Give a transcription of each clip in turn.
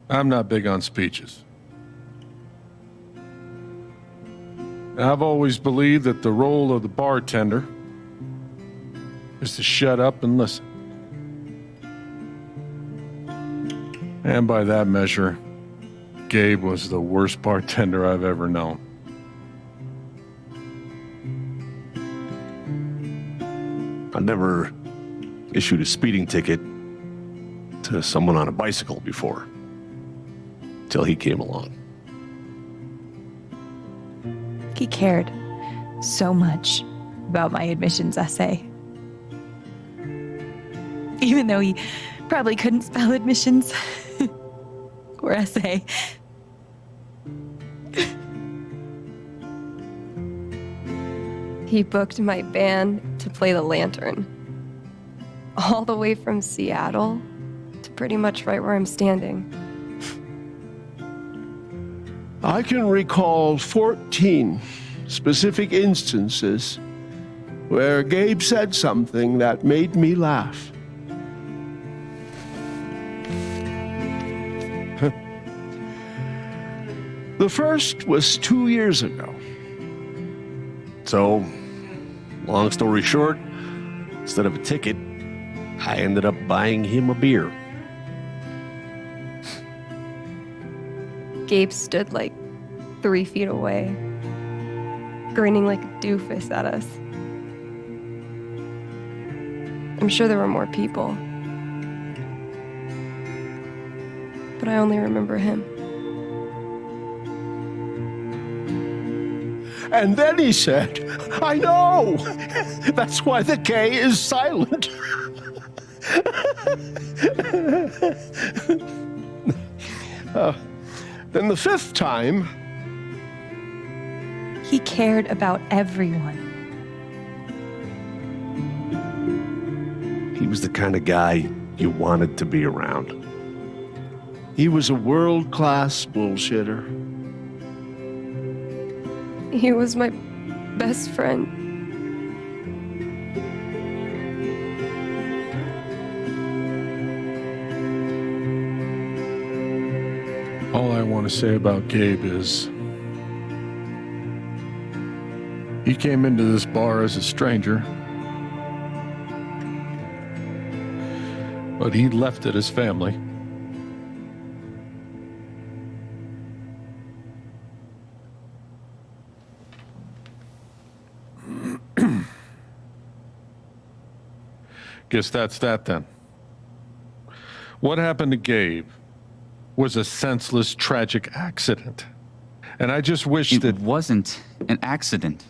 I'm not big on speeches. I've always believed that the role of the bartender is to shut up and listen. And by that measure, Gabe was the worst bartender I've ever known. I never issued a speeding ticket to someone on a bicycle before, till he came along. He cared so much about my admissions essay. Even though he probably couldn't spell admissions or essay. He booked my band to play the lantern. All the way from Seattle to pretty much right where I'm standing. I can recall 14 specific instances where Gabe said something that made me laugh. The first was 2 years ago. So, long story short, instead of a ticket, I ended up buying him a beer. Gabe stood like 3 feet away, grinning like a doofus at us. I'm sure there were more people, but I only remember him. And then he said, I know! That's why the K is silent. Then the fifth time... He cared about everyone. He was the kind of guy you wanted to be around. He was a world-class bullshitter. He was my best friend. All I want to say about Gabe is he came into this bar as a stranger, but he left it as family. Guess that's that then. What happened to Gabe was a senseless, tragic accident. And I just wish that... It wasn't an accident.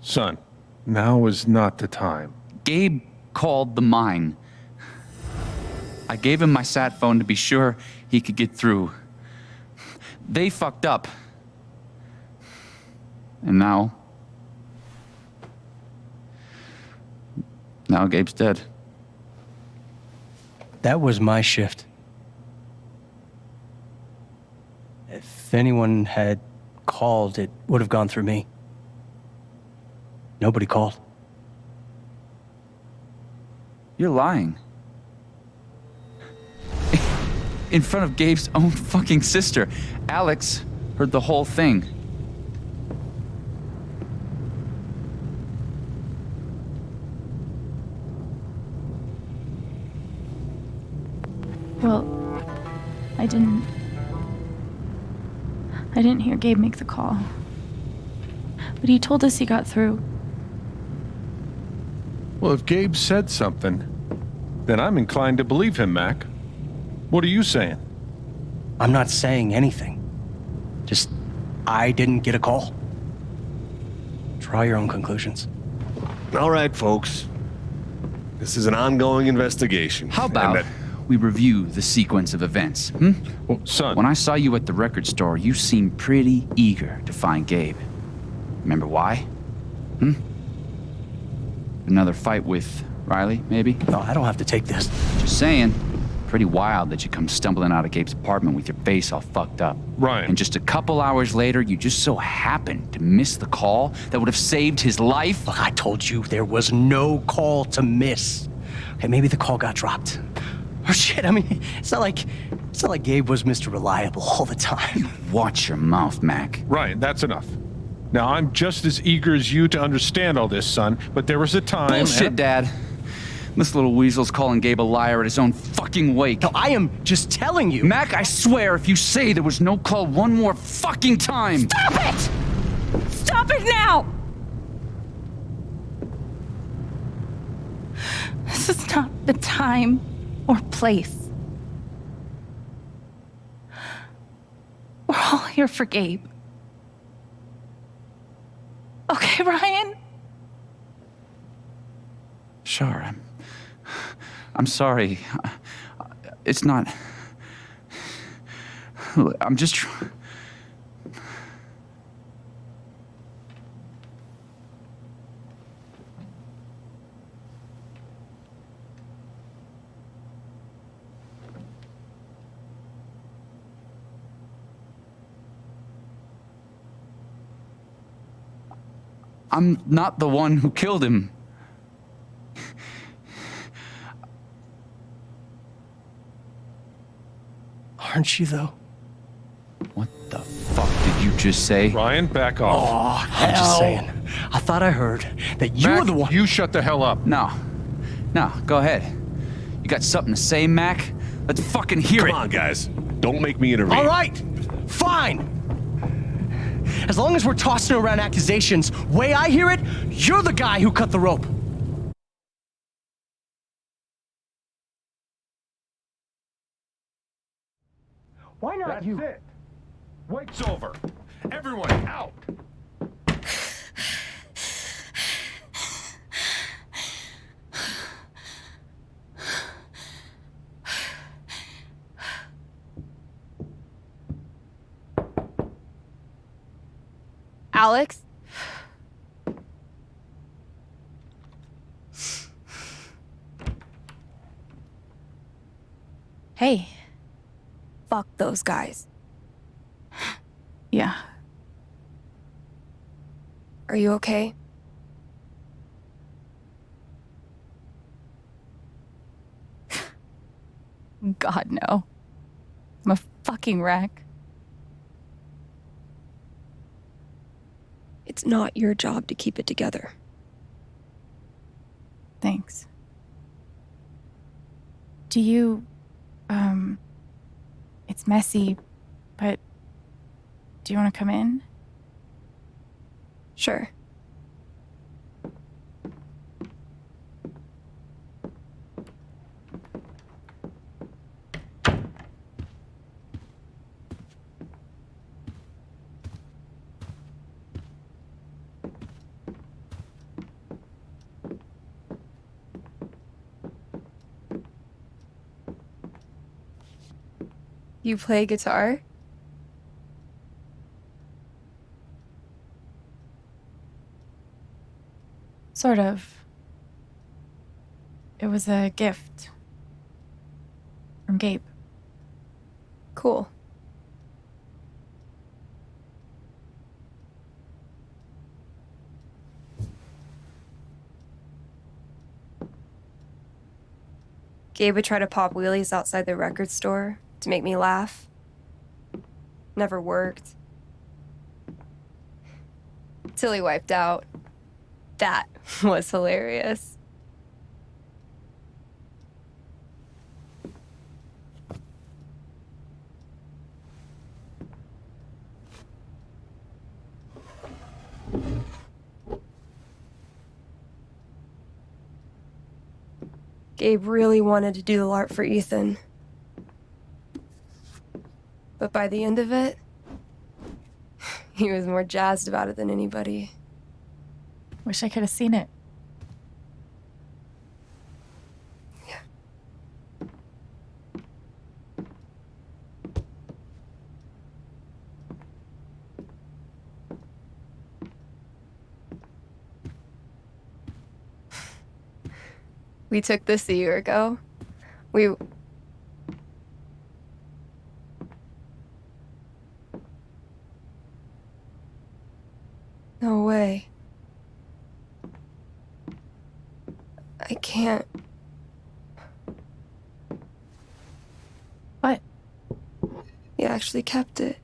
Son, now is not the time. Gabe called the mine. I gave him my sat phone to be sure he could get through. They fucked up. And now Gabe's dead. That was my shift. If anyone had called, it would have gone through me. Nobody called. You're lying. In front of Gabe's own fucking sister. Alex heard the whole thing. Well, I didn't hear Gabe make the call. But he told us he got through. Well, if Gabe said something, then I'm inclined to believe him, Mac. What are you saying? I'm not saying anything. Just, I didn't get a call. Draw your own conclusions. All right, folks. This is an ongoing investigation. How about we review the sequence of events, hmm? Well, son... When I saw you at the record store, you seemed pretty eager to find Gabe. Remember why? Hmm? Another fight with Riley, maybe? No, I don't have to take this. Just saying. Pretty wild that you come stumbling out of Gabe's apartment with your face all fucked up. Ryan. And just a couple hours later, you just so happened to miss the call that would have saved his life. Look, I told you there was no call to miss. Okay, maybe the call got dropped. Oh shit, I mean, it's not like Gabe was Mr. Reliable all the time. Watch your mouth, Mac. Ryan, that's enough. Now, I'm just as eager as you to understand all this, son, but there was a time... Bullshit, Dad. This little weasel's calling Gabe a liar at his own fucking wake. No, I am just telling you. Mac, I swear, if you say there was no call one more fucking time... Stop it! Stop it now! This is not the time or place. We're all here for Gabe. Okay, Ryan? Sure, I'm sorry. It's not... I'm just... I'm not the one who killed him. Aren't you, though? What the fuck did you just say? Ryan, back off. Oh, I'm just saying. I thought I heard that you Mac, were the one. you shut the hell up. No, go ahead. You got something to say, Mac? Let's fucking hear Come it. on, guys. Don't make me intervene. All right, fine. As long as we're tossing around accusations, way I hear it, you're the guy who cut the rope. Why not you? it. Wait's over. Everyone, out. Alex? Hey. Fuck those guys. Yeah. Are you okay? God, no. I'm a fucking wreck. It's not your job to keep it together. Thanks. Do you, it's messy, but do you want to come in? Sure. You play guitar? Sort of. It was a gift from Gabe. Cool. Gabe would try to pop wheelies outside the record store to make me laugh. Never worked. Till he wiped out. That was hilarious. Gabe really wanted to do the LARP for Ethan. But by the end of it, he was more jazzed about it than anybody. Wish I could have seen it. Yeah. We took this a year ago. No way. I can't. actually kept it.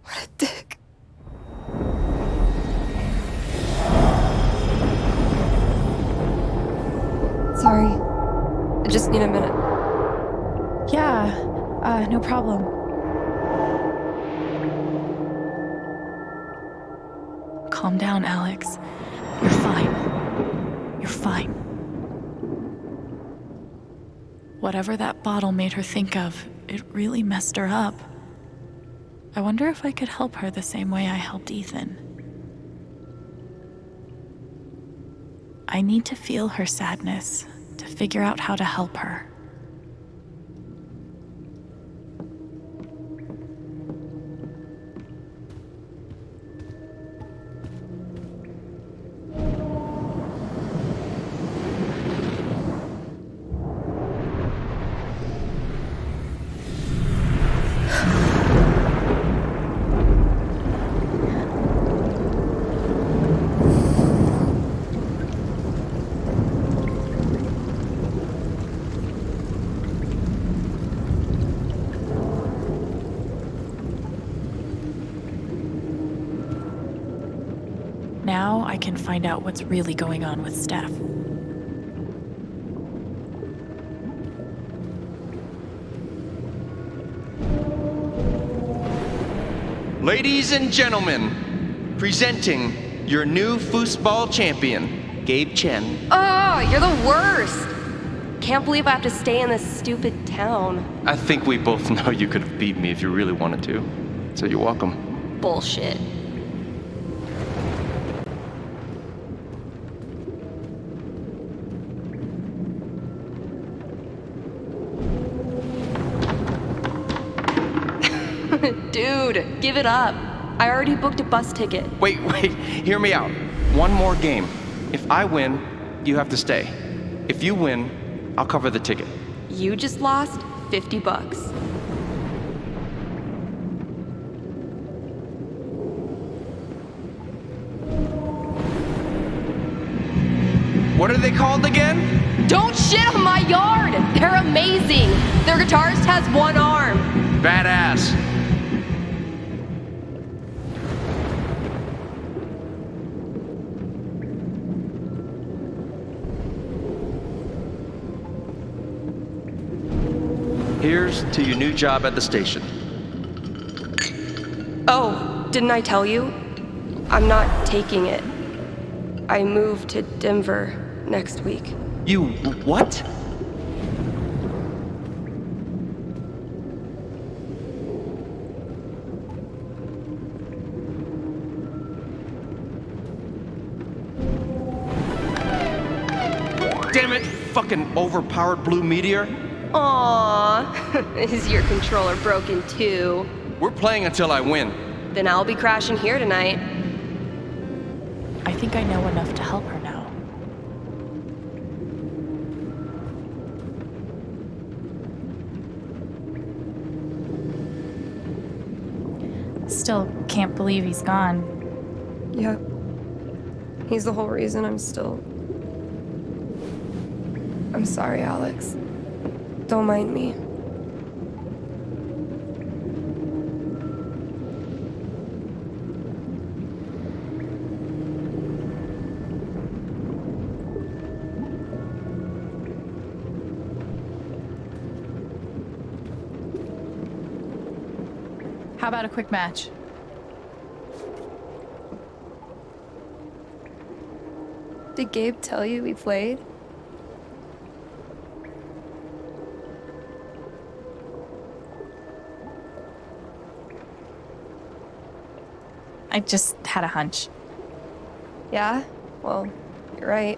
What a dick. Sorry. I just need a minute. Yeah, no problem. Calm down, Alex. You're fine. You're fine. Whatever that bottle made her think of, it really messed her up. I wonder if I could help her the same way I helped Ethan. I need to feel her sadness to figure out how to help her. Now I can find out what's really going on with Steph. Ladies and gentlemen, presenting your new foosball champion, Gabe Chen. Oh, you're the worst! Can't believe I have to stay in this stupid town. I think we both know you could have beat me if you really wanted to, so you're welcome. Bullshit. Dude, give it up. I already booked a bus ticket. Wait, hear me out. One more game. If I win, you have to stay. If you win, I'll cover the ticket. You just lost 50 bucks. What are they called again? Don't shit on my yard! They're amazing! Their guitarist has one arm. Badass. Here's to your new job at the station. Oh, didn't I tell you? I'm not taking it. I move to Denver next week. You what? Damn it, fucking overpowered blue meteor. Aww, is your controller broken too? We're playing until I win. Then I'll be crashing here tonight. I think I know enough to help her now. Still can't believe he's gone. Yep. He's the whole reason I'm sorry, Alex. Don't mind me. How about a quick match? Did Gabe tell you we played? I just had a hunch. Yeah? Well, you're right.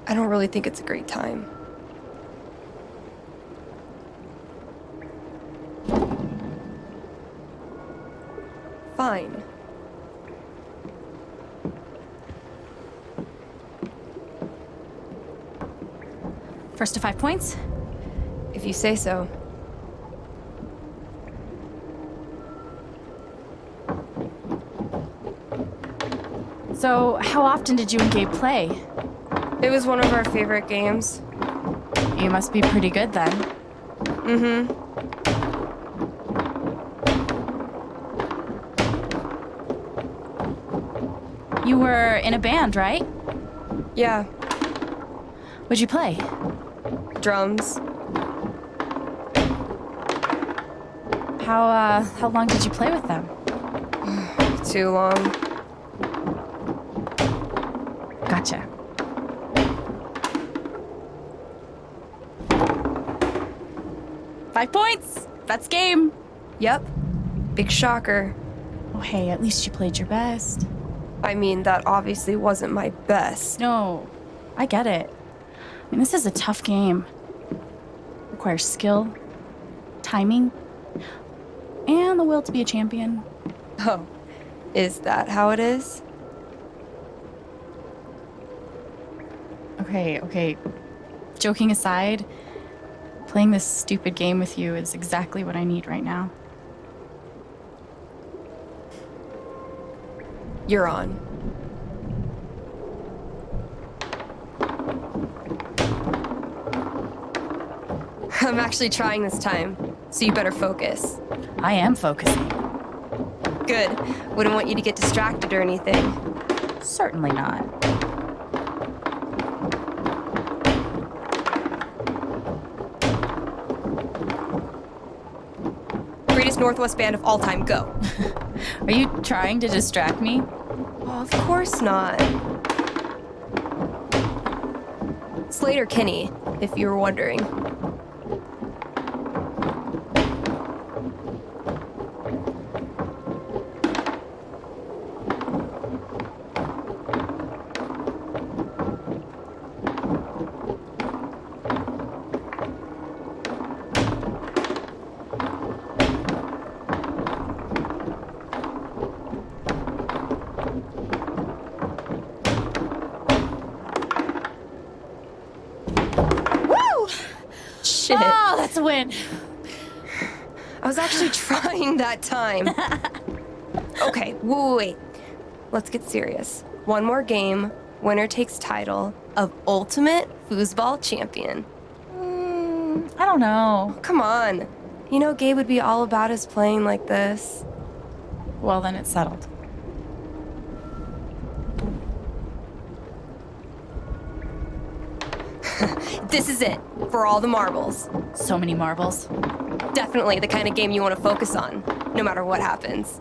I don't really think it's a great time. Fine. First to 5 points? If you say so. So, how often did you and Gabe play? It was one of our favorite games. You must be pretty good then. Mm-hmm. You were in a band, right? Yeah, What'd you play? drums. How long did you play with them? Too long. Gotcha. Five points! That's game! Yep. Big shocker. Oh, hey, at least you played your best. I mean, that obviously wasn't my best. No, I get it. I mean, this is a tough game. Requires skill, timing, and the will to be a champion. Oh, is that how it is? Okay. Joking aside, playing this stupid game with you is exactly what I need right now. You're on. I'm actually trying this time, so you better focus. I am focusing. Good. Wouldn't want you to get distracted or anything. Certainly not. Greatest Northwest band of all time, go. Are you trying to distract me? Oh, of course not. Slater Kinney, if you were wondering. Shit. Oh, that's a win. I was actually trying that time. Okay, wait. Let's get serious. One more game. Winner takes title of Ultimate Foosball Champion. I don't know. Come on. You know Gabe would be all about us playing like this. Well, then it's settled. This is it, for all the marbles. So many marbles. Definitely the kind of game you want to focus on, no matter what happens.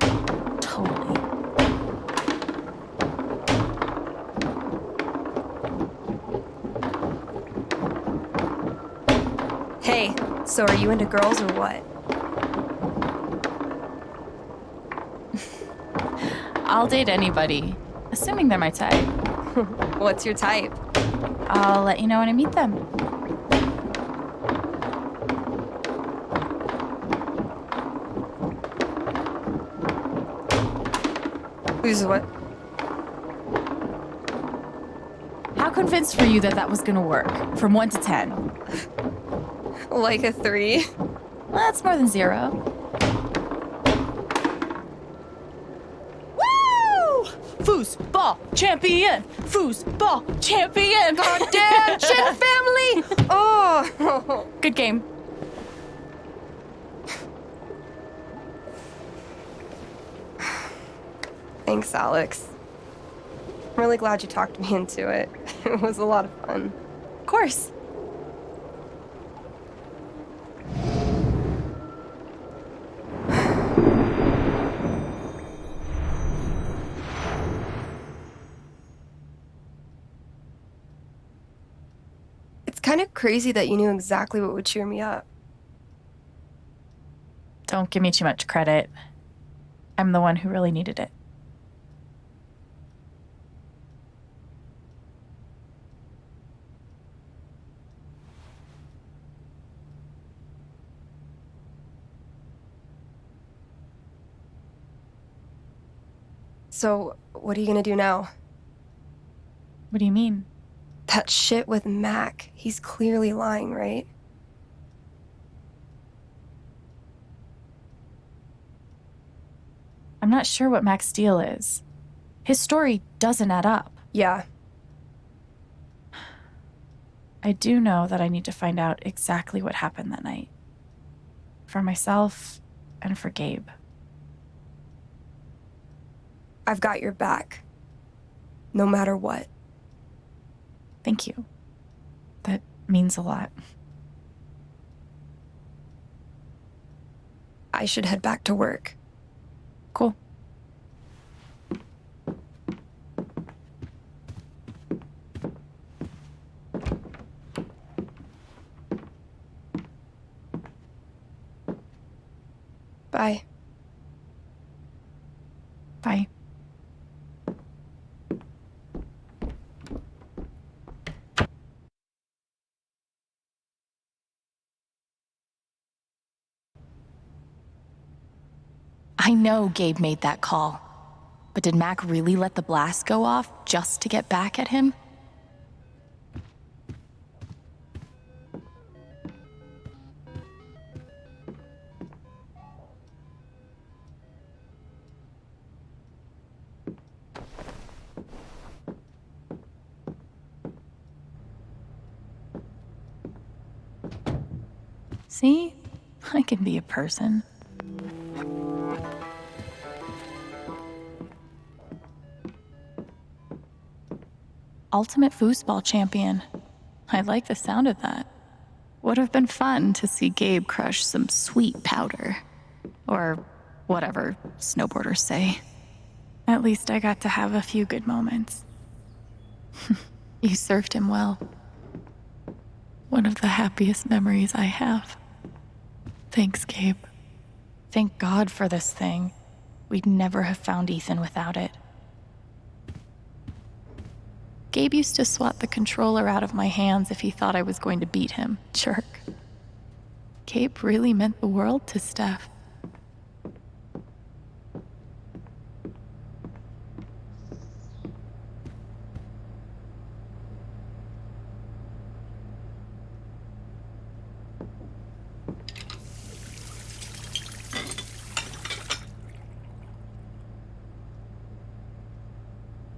Totally. Hey, so are you into girls or what? I'll date anybody, assuming they're my type. What's your type? I'll let you know when I meet them. Who's what? How convinced were you that that was gonna work? From 1 to 10? Like a 3? Well, that's more than 0. Woo! Foosball champion! Foosball champion! Goddamn shit, family! Oh! Good game. Thanks, Alex. I'm really glad you talked me into it. It was a lot of fun. Of course. It's kind of crazy that you knew exactly what would cheer me up. Don't give me too much credit. I'm the one who really needed it. So, what are you gonna do now? What do you mean? That shit with Mac, he's clearly lying, right? I'm not sure what Mac's deal is. His story doesn't add up. Yeah. I do know that I need to find out exactly what happened that night. For myself and for Gabe. I've got your back. No matter what. Thank you. That means a lot. I should head back to work. Cool. Bye. Bye. I know Gabe made that call. But did Mac really let the blast go off just to get back at him? See? I can be a person. Ultimate foosball champion. I like the sound of that. Would have been fun to see Gabe crush some sweet powder. Or whatever snowboarders say. At least I got to have a few good moments. You served him well. One of the happiest memories I have. Thanks, Gabe. Thank God for this thing. We'd never have found Ethan without it. Gabe used to swat the controller out of my hands if he thought I was going to beat him. Jerk. Gabe really meant the world to Steph.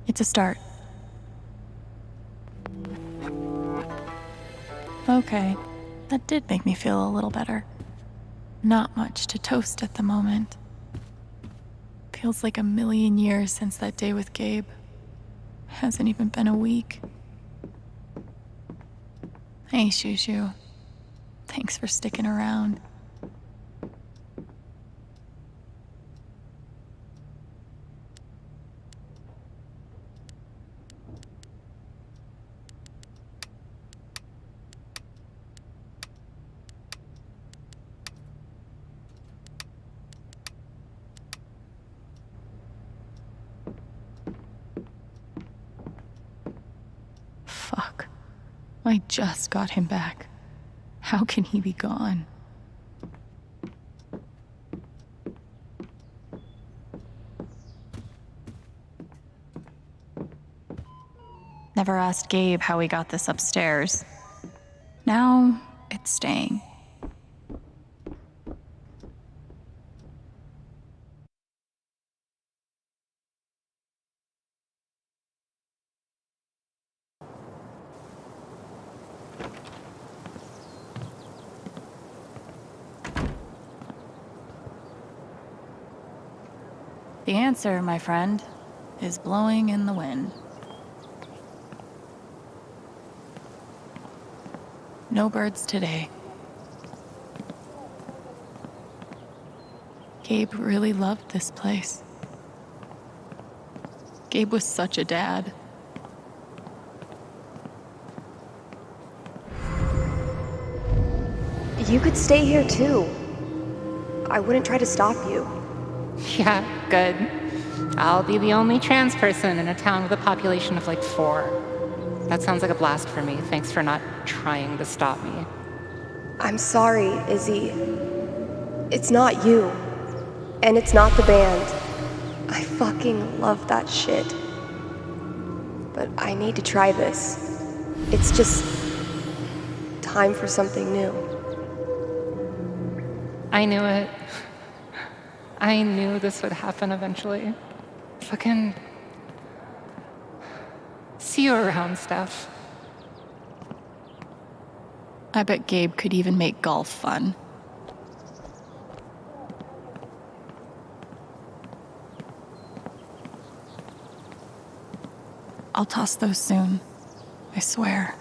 It's a start. Okay, that did make me feel a little better. Not much to toast at the moment. Feels like a million years since that day with Gabe. Hasn't even been a week. Hey, Shushu. Thanks for sticking around. Fuck. I just got him back. How can he be gone? Never asked Gabe how he got this upstairs. Now, it's staying. The answer, my friend, is blowing in the wind. No birds today. Gabe really loved this place. Gabe was such a dad. You could stay here too. I wouldn't try to stop you. Yeah, good. I'll be the only trans person in a town with a population of like 4. That sounds like a blast for me. Thanks for not trying to stop me. I'm sorry, Izzy. It's not you. And it's not the band. I fucking love that shit. But I need to try this. It's just time for something new. I knew it. I knew this would happen eventually. Fucking See you around, Steph. I bet Gabe could even make golf fun. I'll toss those soon. I swear.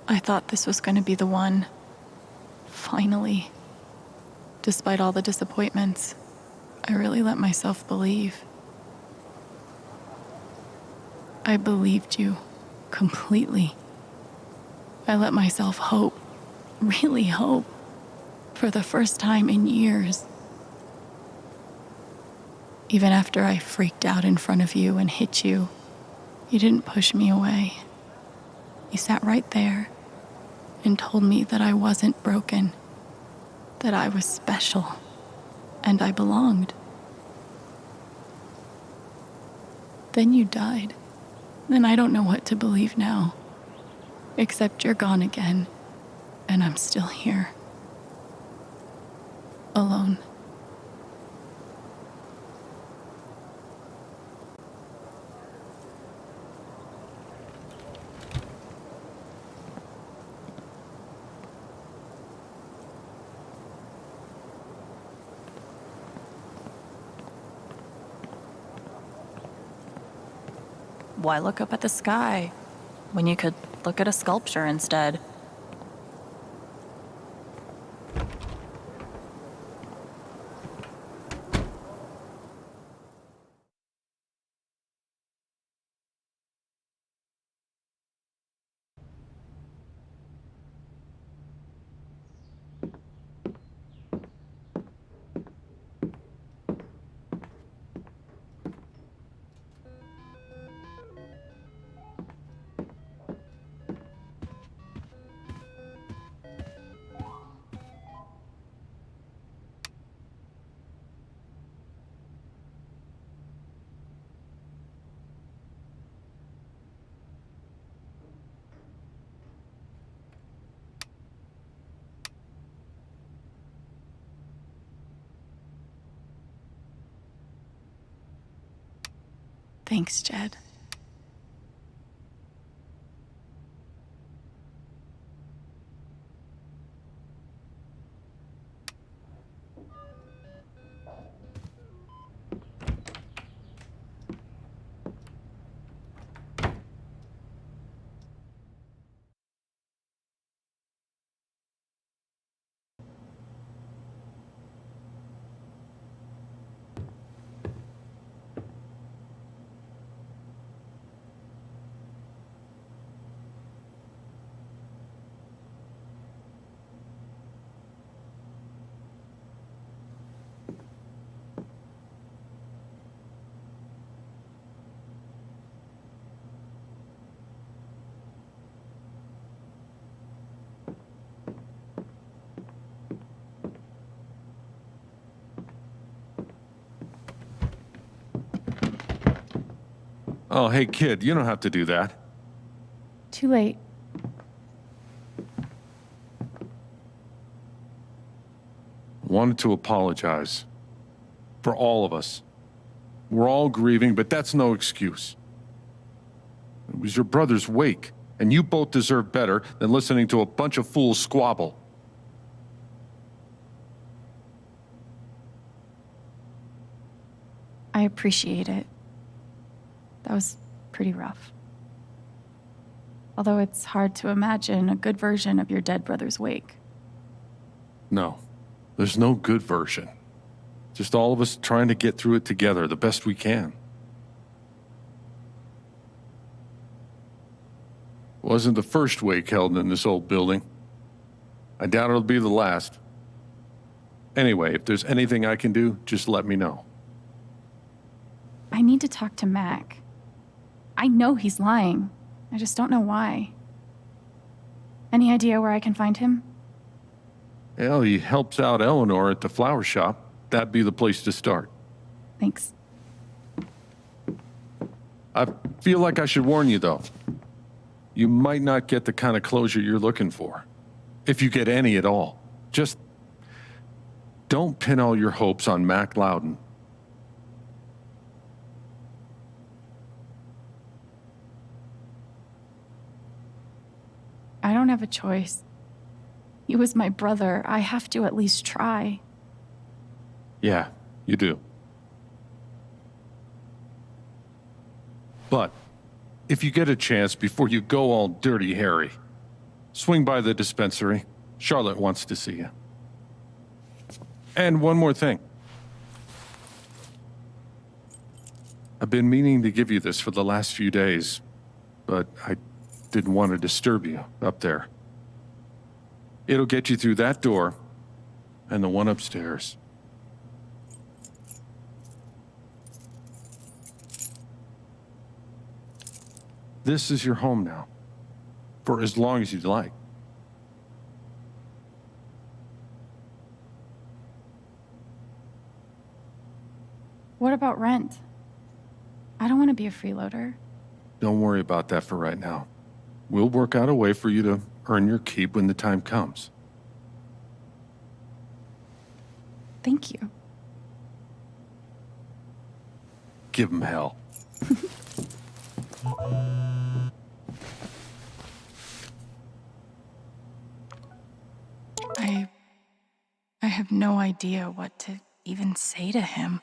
I thought this was going to be the one. Finally. Despite all the disappointments, I really let myself believe. I believed you completely. I let myself hope, really hope, for the first time in years. Even after I freaked out in front of you and hit you, you didn't push me away. You sat right there and told me that I wasn't broken, that I was special, and I belonged. Then you died, and I don't know what to believe now, except you're gone again, and I'm still here, alone. Why look up at the sky when you could look at a sculpture instead? Thanks, Jed. Oh, hey, kid, you don't have to do that. Too late. Wanted to apologize. For all of us. We're all grieving, but that's no excuse. It was your brother's wake, and you both deserve better than listening to a bunch of fools squabble. I appreciate it. That was pretty rough. Although it's hard to imagine a good version of your dead brother's wake. No, there's no good version. Just all of us trying to get through it together the best we can. It wasn't the first wake held in this old building. I doubt it'll be the last. Anyway, if there's anything I can do, just let me know. I need to talk to Mac. I know he's lying. I just don't know why. Any idea where I can find him? Well, he helps out Eleanor at the flower shop. That'd be the place to start. Thanks. I feel like I should warn you, though. you might not get the kind of closure you're looking for. If you get any at all. Just don't pin all your hopes on Mac Loudon. I don't have a choice. He was my brother. I have to at least try. Yeah, you do. But if you get a chance before you go all dirty Harry, swing by the dispensary. Charlotte wants to see you. And one more thing. I've been meaning to give you this for the last few days, but I didn't want to disturb you up there. It'll get you through that door and the one upstairs. This is your home now, for as long as you'd like. What about rent? I don't want to be a freeloader. Don't worry about that for right now. We'll work out a way for you to earn your keep when the time comes. Thank you. Give him hell. I have no idea what to even say to him.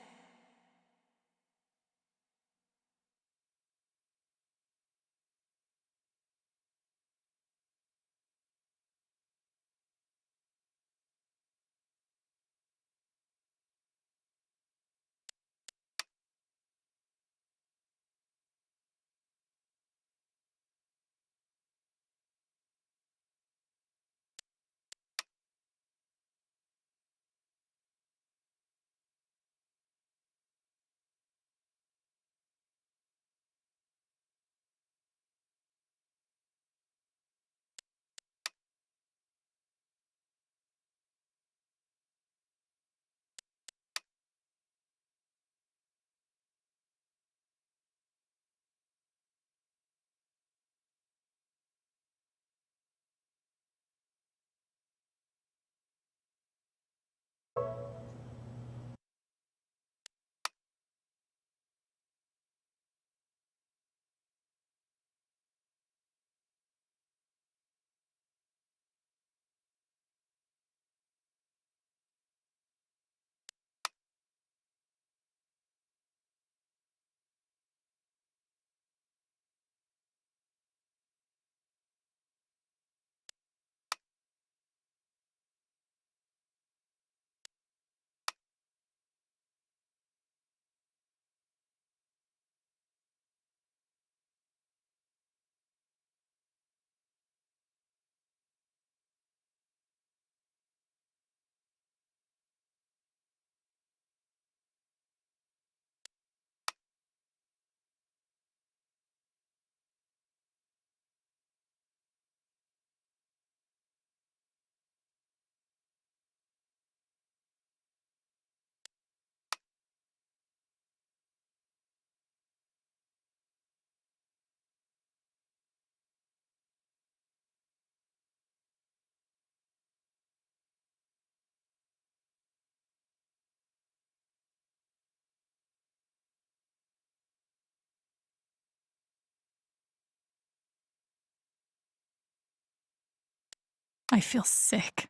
I feel sick.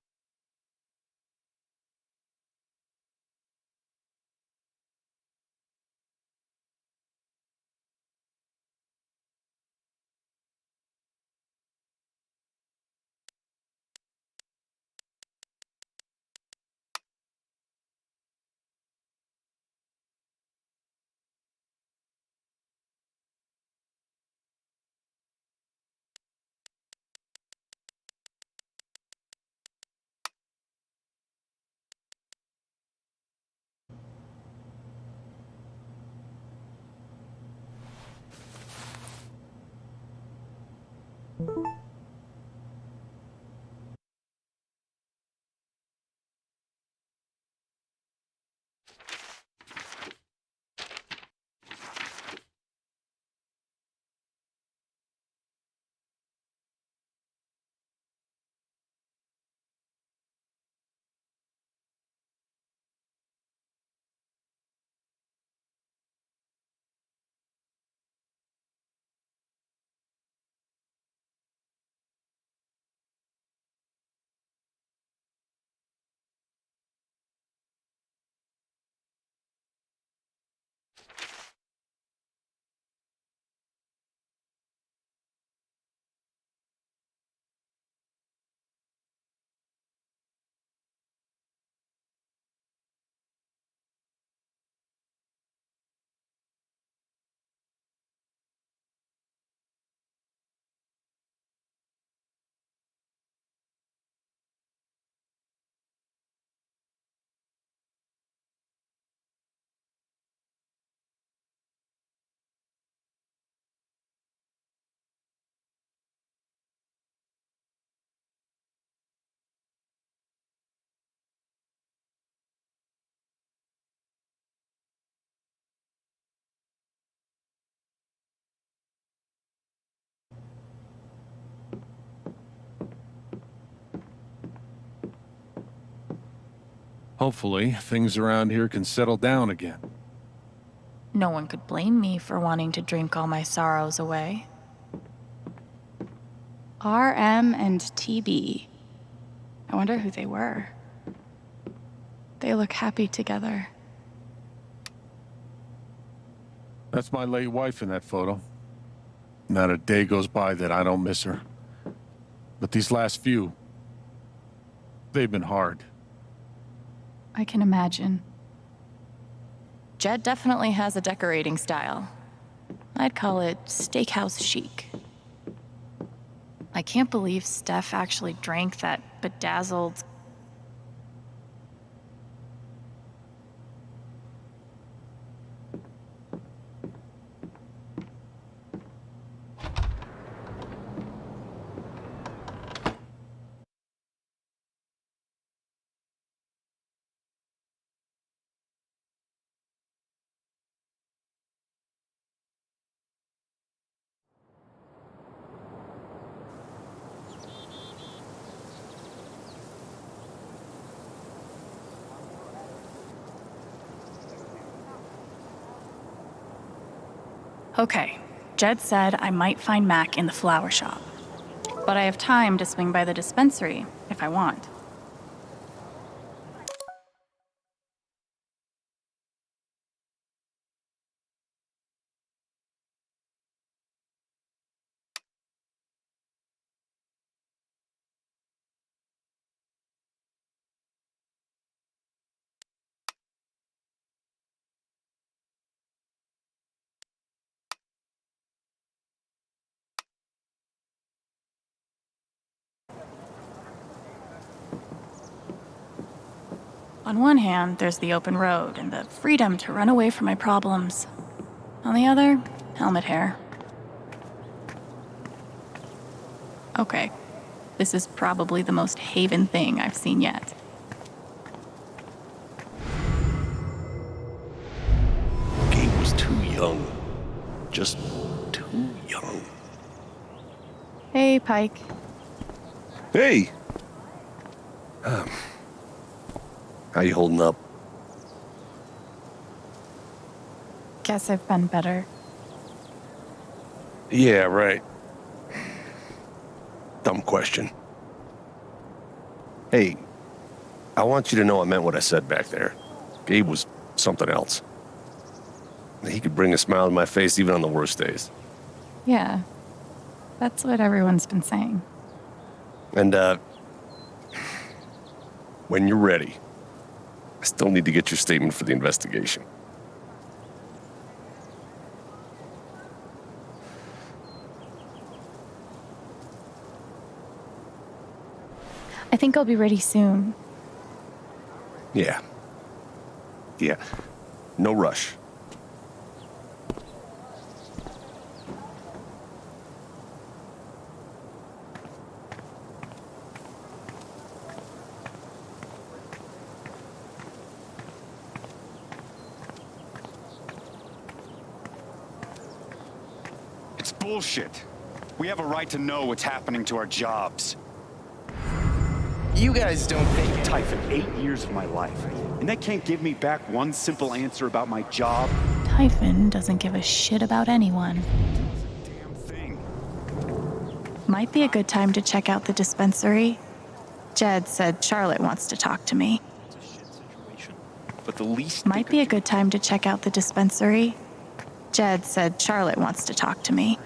Hopefully, things around here can settle down again. No one could blame me for wanting to drink all my sorrows away. RM and TB. I wonder who they were. They look happy together. That's my late wife in that photo. Not a day goes by that I don't miss her. But these last few, they've been hard. I can imagine. Jed definitely has a decorating style. I'd call it steakhouse chic. I can't believe Steph actually drank that bedazzled... Okay, Jed said I might find Mac in the flower shop. But I have time to swing by the dispensary if I want. On one hand, there's the open road and the freedom to run away from my problems. On the other, helmet hair. Okay, this is probably the most Haven thing I've seen yet. Gabe was too young. Just too young. Hey, Pike. Hey! How you holding up? Guess I've been better. Yeah, right. Dumb question. Hey, I want you to know I meant what I said back there. Gabe was something else. He could bring a smile to my face even on the worst days. Yeah, that's what everyone's been saying. And, when you're ready, I still need to get your statement for the investigation. I think I'll be ready soon. Yeah. Yeah. No rush. It's bullshit. We have a right to know what's happening to our jobs. You guys don't think Typhon 8 years of my life, and they can't give me back one simple answer about my job? Typhon doesn't give a shit about anyone. Damn thing. Might be a good time to check out the dispensary. Jed said Charlotte wants to talk to me. It's a shit situation. But the least Might be a good time to check out the dispensary. Jed said Charlotte wants to talk to me.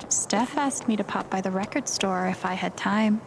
Steph asked me to pop by the record store if I had time.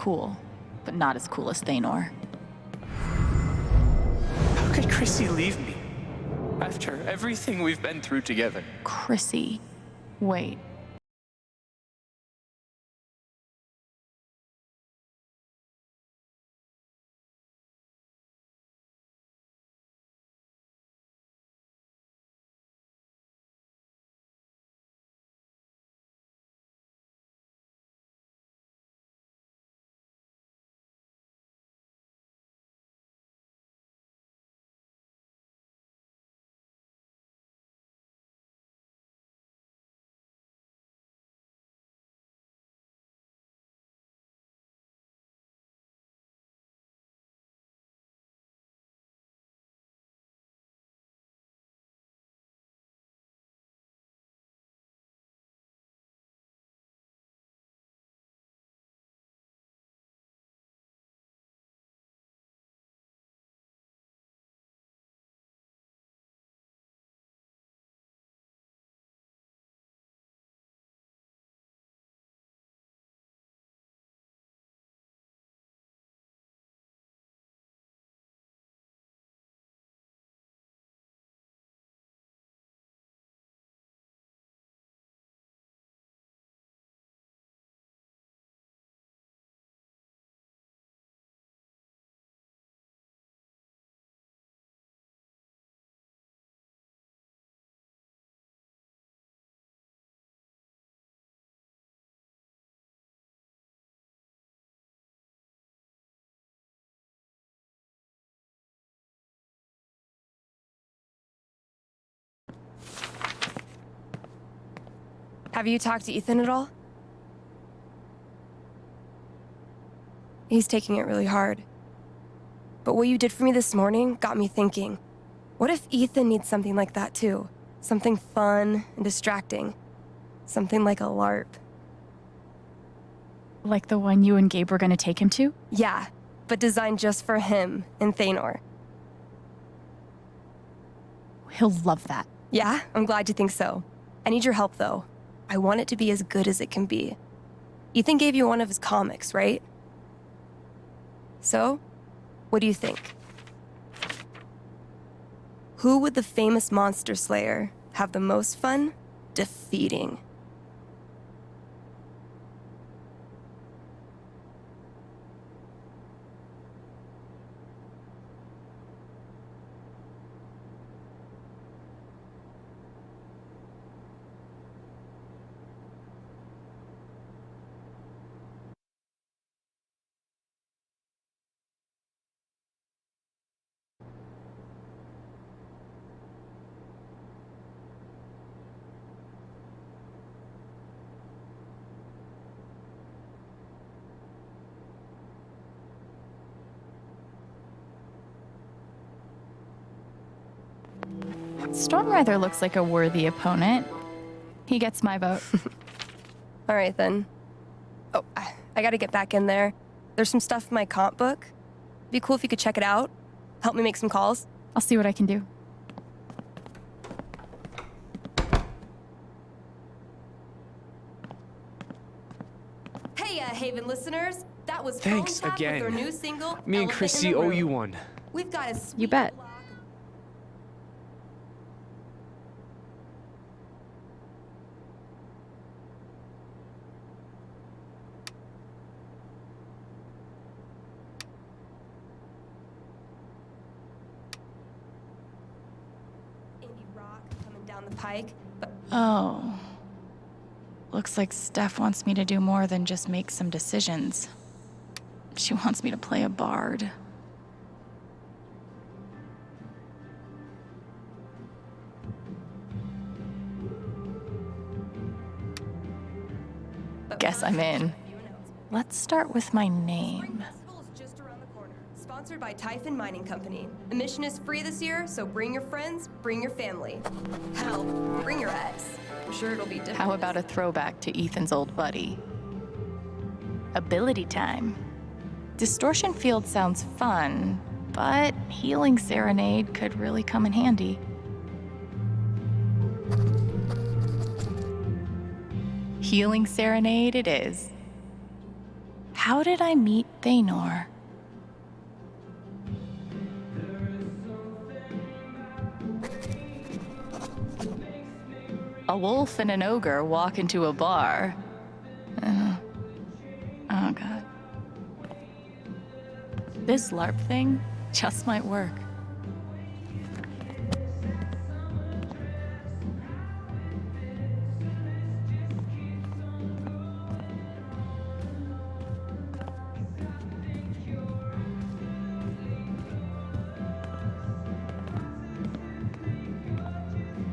cool, but not as cool as Thanor. How could Chrissy leave me? After everything we've been through together. Chrissy. Wait. Have you talked to Ethan at all? He's taking it really hard. But what you did for me this morning got me thinking. What if Ethan needs something like that too? Something fun and distracting. Something like a LARP. Like the one you and Gabe were gonna take him to? Yeah, but designed just for him and Thanor. He'll love that. Yeah, I'm glad you think so. I need your help though. I want it to be as good as it can be. Ethan gave you one of his comics, right? So, what do you think? Who would the famous monster slayer have the most fun defeating? Stormrider looks like a worthy opponent. He gets my vote. All right, then. Oh, I gotta get back in there. There's some stuff in my comp book. Be cool if you could check it out. Help me make some calls. I'll see what I can do. Hey, Haven listeners. That was Thanks Phone Tap again. with their new single, Me and Elephant in Chrissy the owe Room. you one. We've got a sweet You bet. block of indie rock coming down the pike, but Oh. Looks like Steph wants me to do more than just make some decisions. She wants me to play a bard. Guess I'm in. Let's start with my name. Festival is just around the corner. Sponsored by Typhon Mining Company. Admission is free this year, so bring your friends, bring your family. Hell, bring your ex. I'm sure it'll be different. How about a throwback to Ethan's old buddy? Ability time. Distortion Field sounds fun, but Healing Serenade could really come in handy. Healing Serenade it is. How did I meet Thanor? A wolf and an ogre walk into a bar. Oh, God. This LARP thing just might work.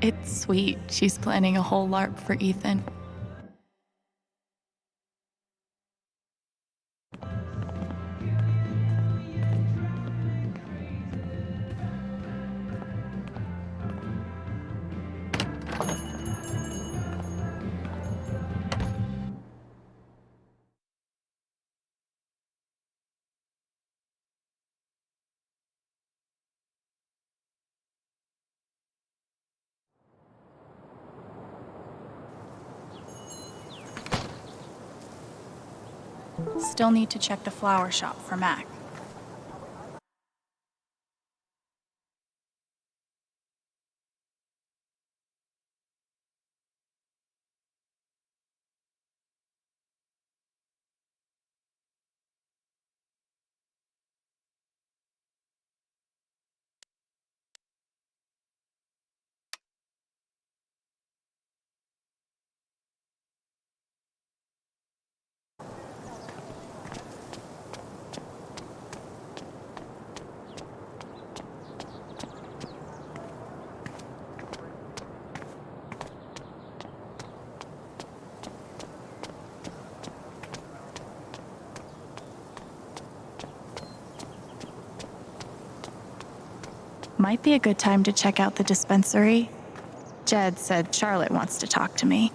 It's sweet she's planning a whole LARP for Ethan. Still need to check the flower shop for Mac. Might be a good time to check out the dispensary. Jed said Charlotte wants to talk to me.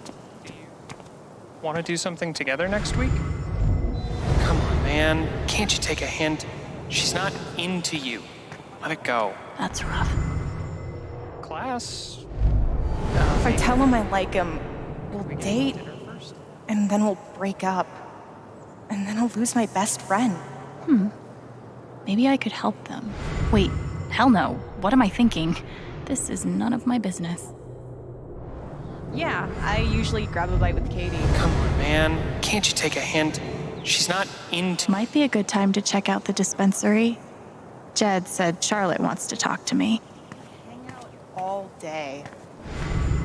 Want to do something together next week? Come on, man. Can't you take a hint? She's not into you. Let it go. That's rough. Class? If I tell him I like him, we'll date, and then we'll break up. And then I'll lose my best friend. Maybe I could help them. Wait, hell no. What am I thinking? This is none of my business. Yeah, I usually grab a bite with Katie. Come on, man. Can't you take a hint? She's not into... Might be a good time to check out the dispensary. Jed said Charlotte wants to talk to me. Hang out all day.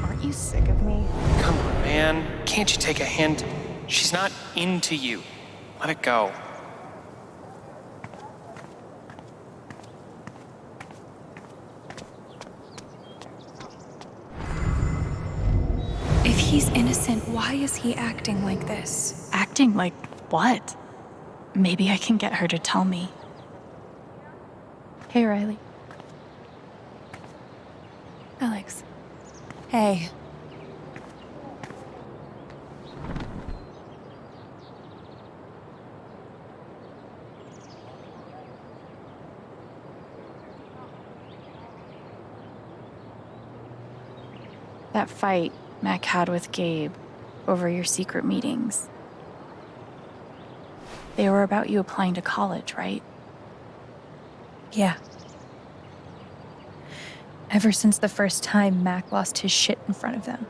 Aren't you sick of me? Come on, man. Can't you take a hint? She's not into you. Let it go. If he's innocent, why is he acting like this? Acting like what? Maybe I can get her to tell me. Hey, Riley. Alex. Hey. That fight Mac had with Gabe over your secret meetings. They were about you applying to college, right? Yeah. Ever since the first time Mac lost his shit in front of them,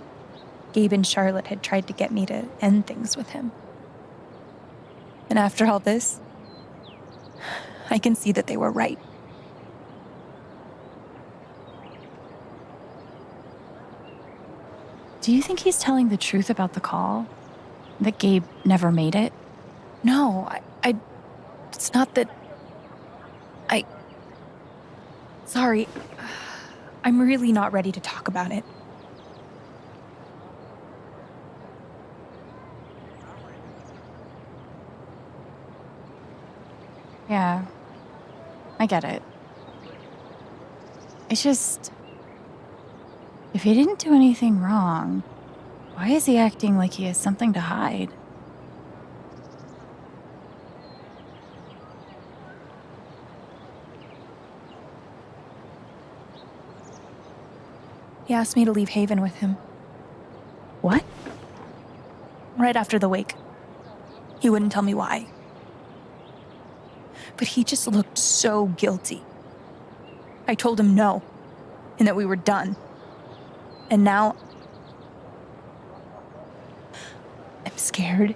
Gabe and Charlotte had tried to get me to end things with him. And after all this, I can see that they were right. Do you think he's telling the truth about the call? That Gabe never made it? No, it's not that... Sorry. I'm really not ready to talk about it. Yeah, I get it. It's just... If he didn't do anything wrong, why is he acting like he has something to hide? He asked me to leave Haven with him. What? Right after the wake. He wouldn't tell me why. But he just looked so guilty. I told him no, and that we were done. And now I'm scared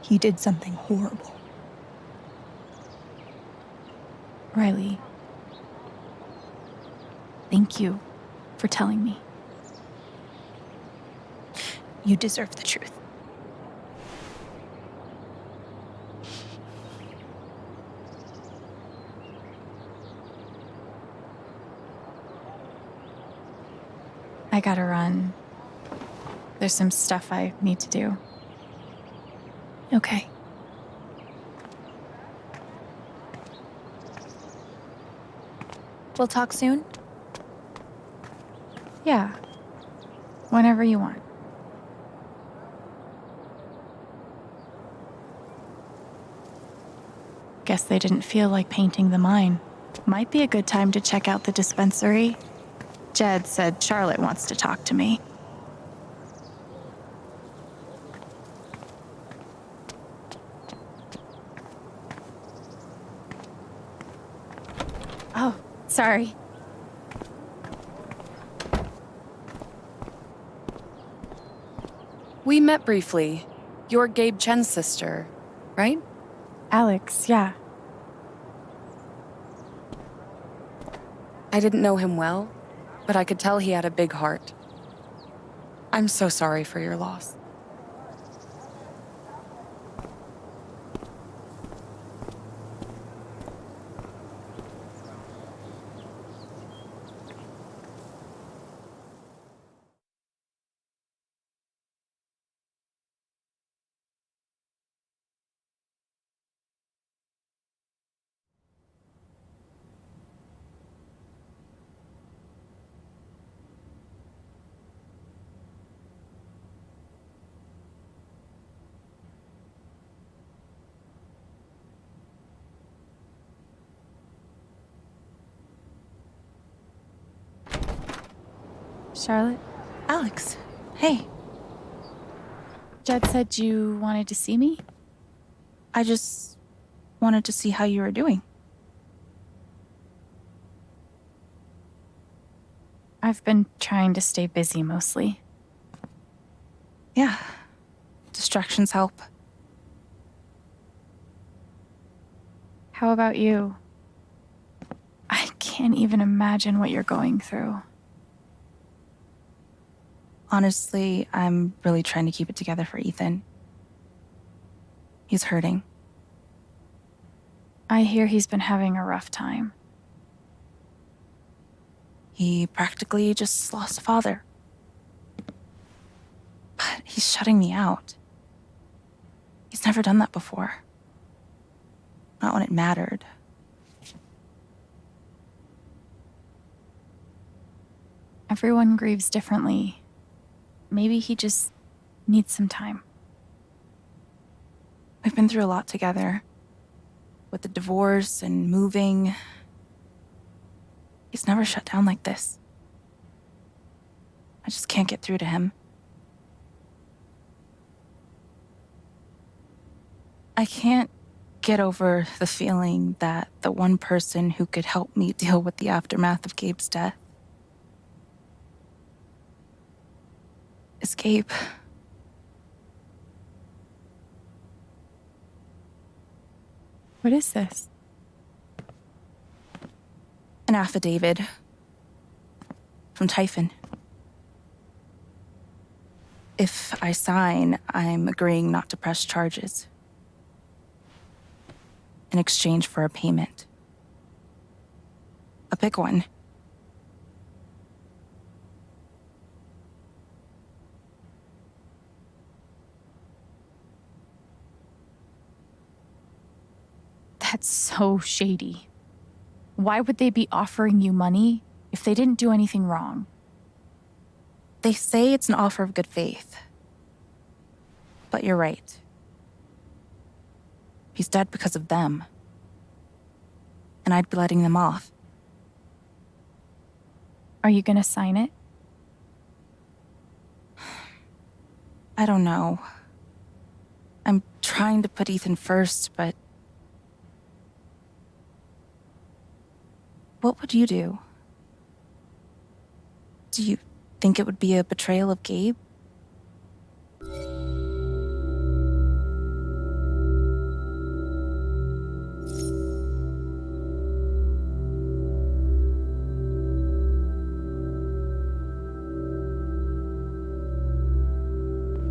he did something horrible. Riley, thank you for telling me. You deserve the truth. I gotta run. There's some stuff I need to do. Okay. We'll talk soon? Yeah. Whenever you want. Guess they didn't feel like painting the mine. Might be a good time to check out the dispensary. Jed said Charlotte wants to talk to me. Oh, sorry. We met briefly. You're Gabe Chen's sister, right? Alex, yeah. I didn't know him well, but I could tell he had a big heart. I'm so sorry for your loss. Charlotte? Alex, hey. Jed said you wanted to see me? I just wanted to see how you were doing. I've been trying to stay busy mostly. Yeah. Distractions help. How about you? I can't even imagine what you're going through. Honestly, I'm really trying to keep it together for Ethan. He's hurting. I hear he's been having a rough time. He practically just lost a father. But he's shutting me out. He's never done that before. Not when it mattered. Everyone grieves differently. Maybe he just needs some time. We've been through a lot together. With the divorce and moving. He's never shut down like this. I just can't get through to him. I can't get over the feeling that the one person who could help me deal with the aftermath of Gabe's death is Gabe. What is this? An affidavit from Typhon. If I sign, I'm agreeing not to press charges in exchange for a payment. A big one. That's so shady. Why would they be offering you money if they didn't do anything wrong? They say it's an offer of good faith. But you're right. He's dead because of them. And I'd be letting them off. Are you gonna sign it? I don't know. I'm trying to put Ethan first, but What would you do? Do you think it would be a betrayal of Gabe?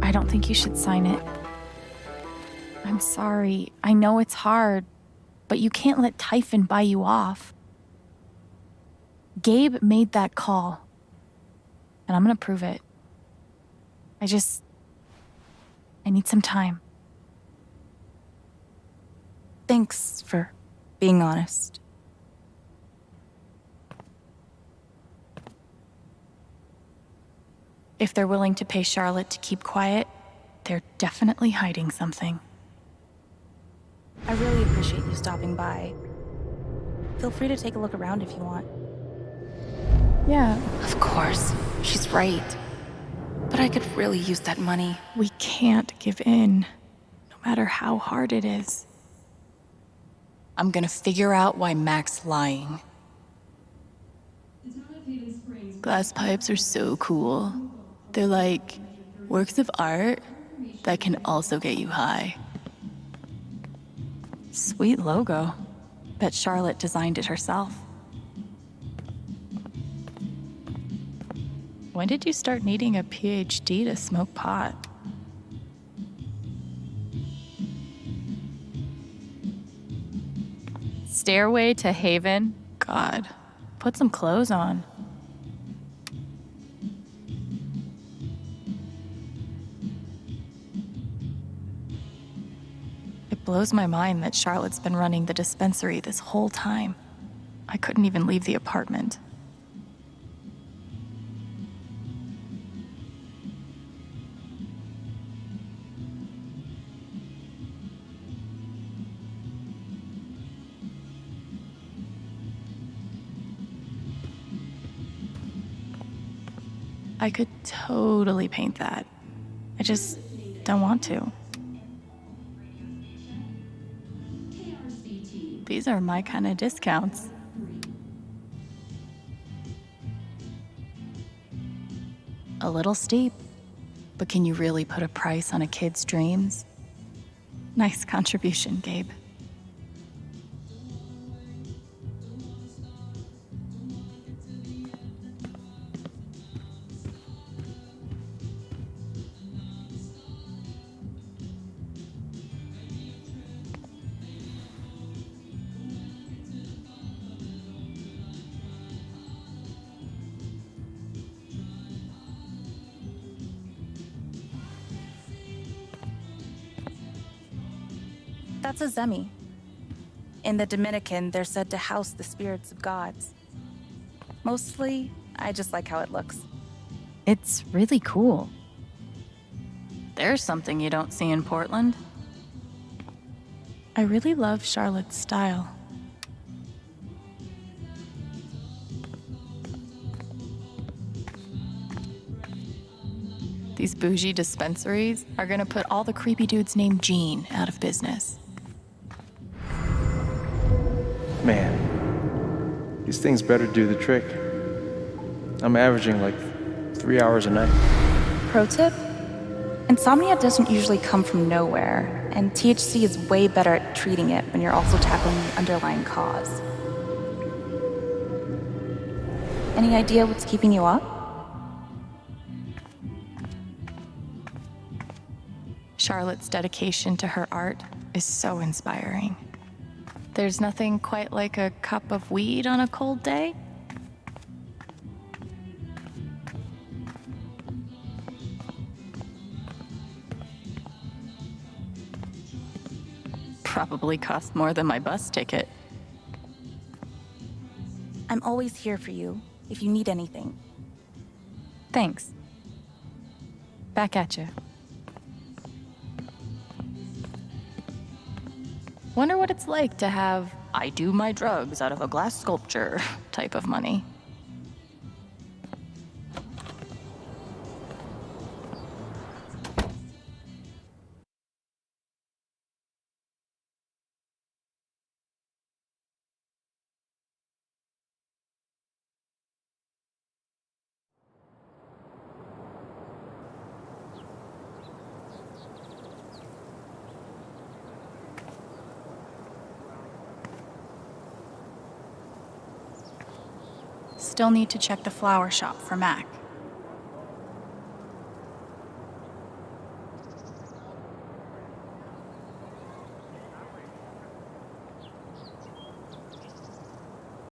I don't think you should sign it. I'm sorry. I know it's hard, but you can't let Typhon buy you off. Gabe made that call, and I'm gonna prove it. I need some time. Thanks for being honest. If they're willing to pay Charlotte to keep quiet, they're definitely hiding something. I really appreciate you stopping by. Feel free to take a look around if you want. Yeah. Of course, she's right. But I could really use that money. We can't give in, no matter how hard it is. I'm gonna figure out why Mac's lying. Glass pipes are so cool. They're like works of art that can also get you high. Sweet logo. Bet Charlotte designed it herself. When did you start needing a PhD to smoke pot? Stairway to Haven? God, put some clothes on. It blows my mind that Charlotte's been running the dispensary this whole time. I couldn't even leave the apartment. I could totally paint that. I just don't want to. These are my kind of discounts. A little steep, but can you really put a price on a kid's dreams? Nice contribution, Gabe. That's a zemi. In the Dominican, they're said to house the spirits of gods. Mostly, I just like how it looks. It's really cool. There's something you don't see in Portland. I really love Charlotte's style. These bougie dispensaries are gonna put all the creepy dudes named Gene out of business. Man, these things better do the trick. I'm averaging like 3 hours a night. Pro tip? Insomnia doesn't usually come from nowhere, and THC is way better at treating it when you're also tackling the underlying cause. Any idea what's keeping you up? Charlotte's dedication to her art is so inspiring. There's nothing quite like a cup of weed on a cold day. Probably cost more than my bus ticket. I'm always here for you, if you need anything. Thanks. Back at you. Wonder what it's like to have I do my drugs out of a glass sculpture type of money. still need to check the flower shop for Mac.